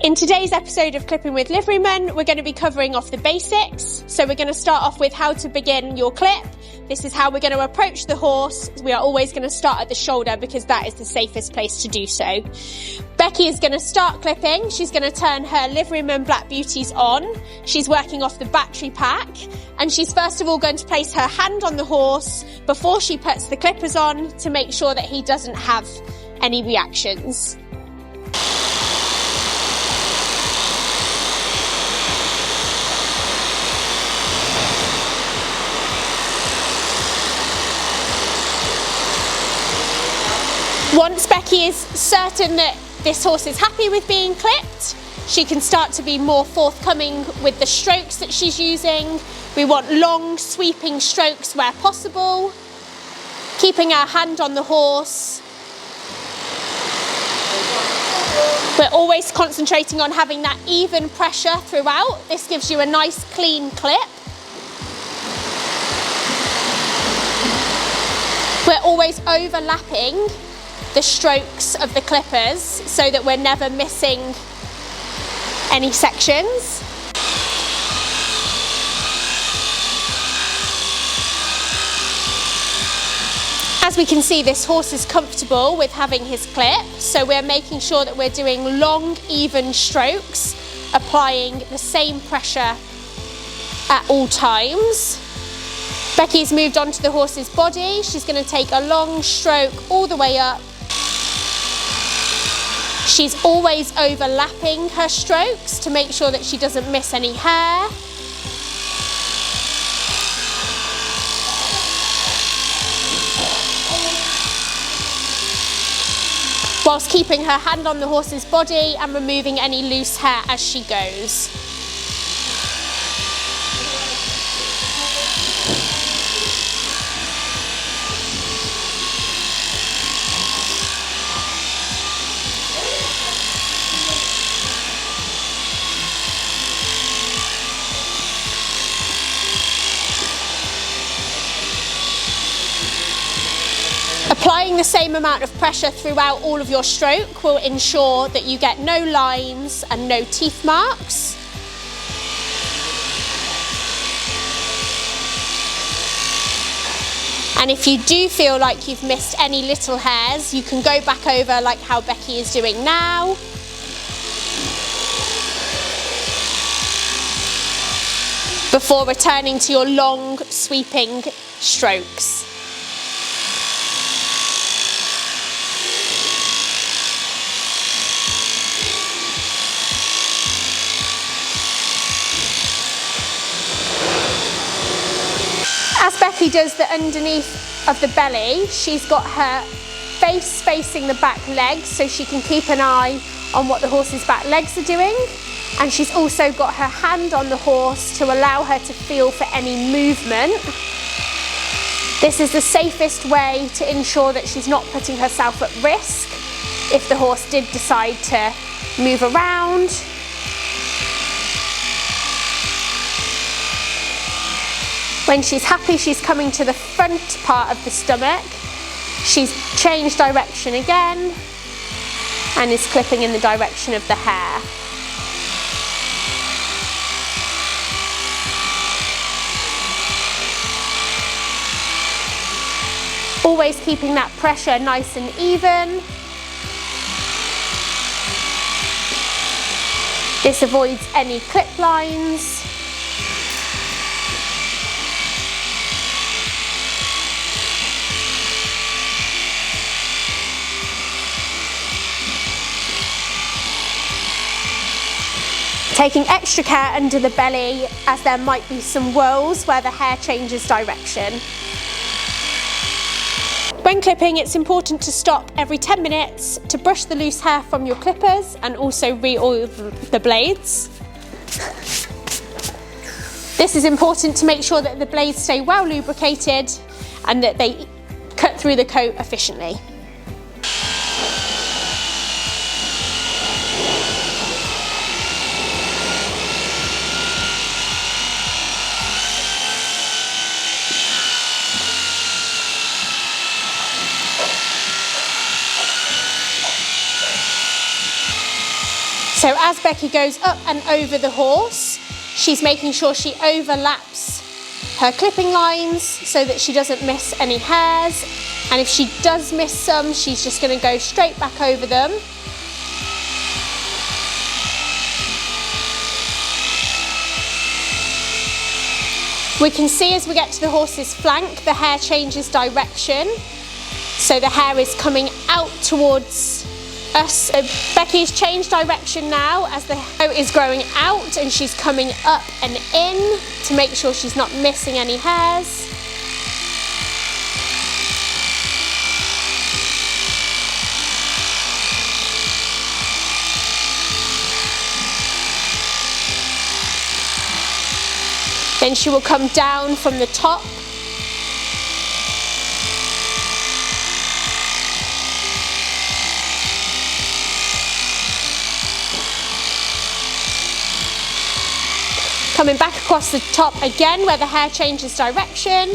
In today's episode of Clipping with Liveryman, we're going to be covering off the basics. So we're going to start off with how to begin your clip. This is how we're going to approach the horse. We are always going to start at the shoulder because that is the safest place to do so. Becky is going to start clipping. She's going to turn her Liveryman Black Beauties on. She's working off the battery pack. And she's first of all going to place her hand on the horse before she puts the clippers on to make sure that he doesn't have any reactions. Once Becky is certain that this horse is happy with being clipped, she can start to be more forthcoming with the strokes that she's using. We want long, sweeping strokes where possible, keeping our hand on the horse. We're always concentrating on having that even pressure throughout. This gives you a nice, clean clip. We're always overlapping the strokes of the clippers so that we're never missing any sections. As we can see, this horse is comfortable with having his clip, so we're making sure that we're doing long, even strokes, applying the same pressure at all times. Becky's moved on to the horse's body. She's going to take a long stroke all the way up. She's always overlapping her strokes to make sure that she doesn't miss any hair. Whilst keeping her hand on the horse's body and removing any loose hair as she goes. Applying the same amount of pressure throughout all of your stroke will ensure that you get no lines and no teeth marks. And if you do feel like you've missed any little hairs, you can go back over like how Becky is doing now. Before returning to your long, sweeping strokes. As Becky does the underneath of the belly, she's got her face facing the back legs so she can keep an eye on what the horse's back legs are doing. And she's also got her hand on the horse to allow her to feel for any movement. This is the safest way to ensure that she's not putting herself at risk if the horse did decide to move around. When she's happy, she's coming to the front part of the stomach. She's changed direction again and is clipping in the direction of the hair. Always keeping that pressure nice and even. This avoids any clip lines. Taking extra care under the belly as there might be some whirls where the hair changes direction. When clipping, it's important to stop every 10 minutes to brush the loose hair from your clippers and also re-oil the blades. This is important to make sure that the blades stay well lubricated and that they cut through the coat efficiently. So as Becky goes up and over the horse, she's making sure she overlaps her clipping lines so that she doesn't miss any hairs. And if she does miss some, she's just going to go straight back over them. We can see as we get to the horse's flank, the hair changes direction. So the hair is coming out towards us. So Becky's changed direction now as the hair is growing out, and she's coming up and in to make sure she's not missing any hairs. Then she will come down from the top. Coming back across the top again where the hair changes direction.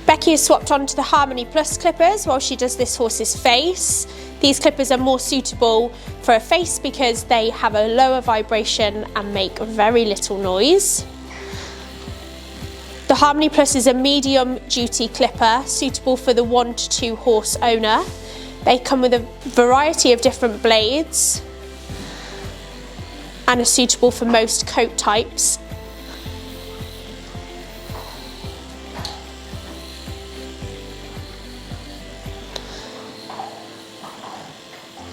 Becky has swapped onto the Harmony Plus clippers while she does this horse's face. These clippers are more suitable for a face because they have a lower vibration and make very little noise. The Harmony Plus is a medium duty clipper suitable for the 1 to 2 horse owner. They come with a variety of different blades and are suitable for most coat types.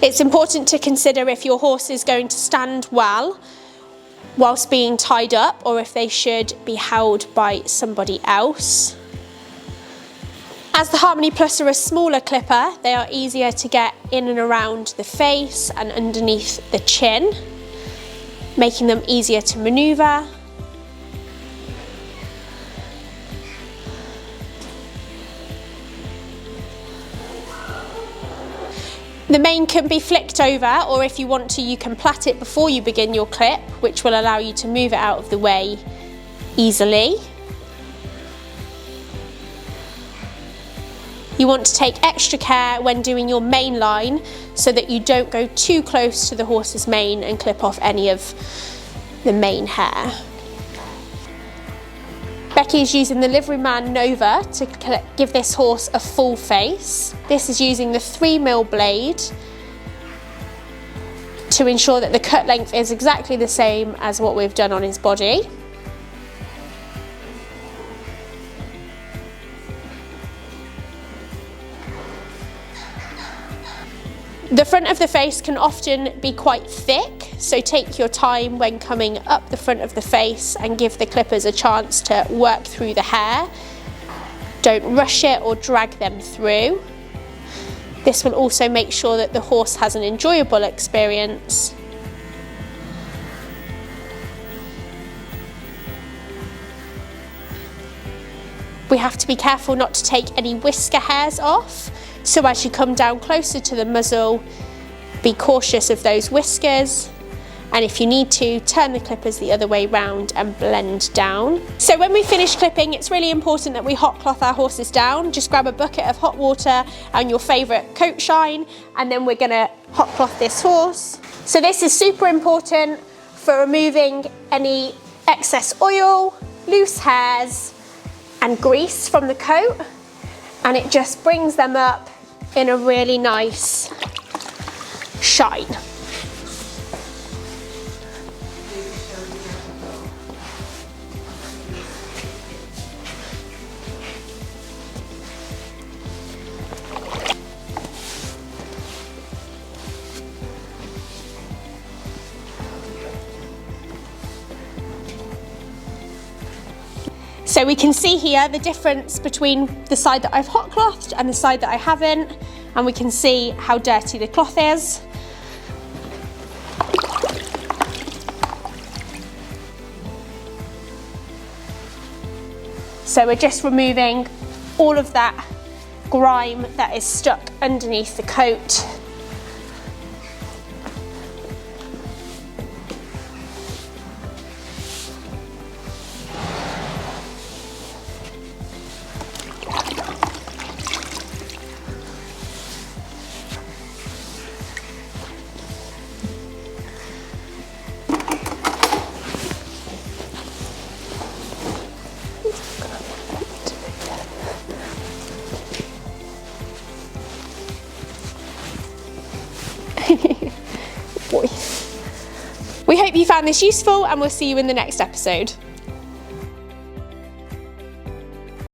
It's important to consider if your horse is going to stand well whilst being tied up, or if they should be held by somebody else. As the Harmony Plus are a smaller clipper, they are easier to get in and around the face and underneath the chin, making them easier to manoeuvre. The mane can be flicked over, or if you want to, you can plait it before you begin your clip, which will allow you to move it out of the way easily. You want to take extra care when doing your mane line so that you don't go too close to the horse's mane and clip off any of the mane hair. Becky is using the Liveryman Nova to give this horse a full face. This is using the 3mm blade to ensure that the cut length is exactly the same as what we've done on his body. The front of the face can often be quite thick, so take your time when coming up the front of the face and give the clippers a chance to work through the hair. Don't rush it or drag them through. This will also make sure that the horse has an enjoyable experience. We have to be careful not to take any whisker hairs off. So as you come down closer to the muzzle, be cautious of those whiskers, and if you need to, turn the clippers the other way round and blend down. So when we finish clipping, it's really important that we hot cloth our horses down. Just grab a bucket of hot water and your favourite coat shine, and then we're going to hot cloth this horse. So this is super important for removing any excess oil, loose hairs and grease from the coat, and it just brings them up in a really nice shine. So we can see here the difference between the side that I've hot clothed and the side that I haven't, and we can see how dirty the cloth is. So we're just removing all of that grime that is stuck underneath the coat. hope you found this useful and we'll see you in the next episode.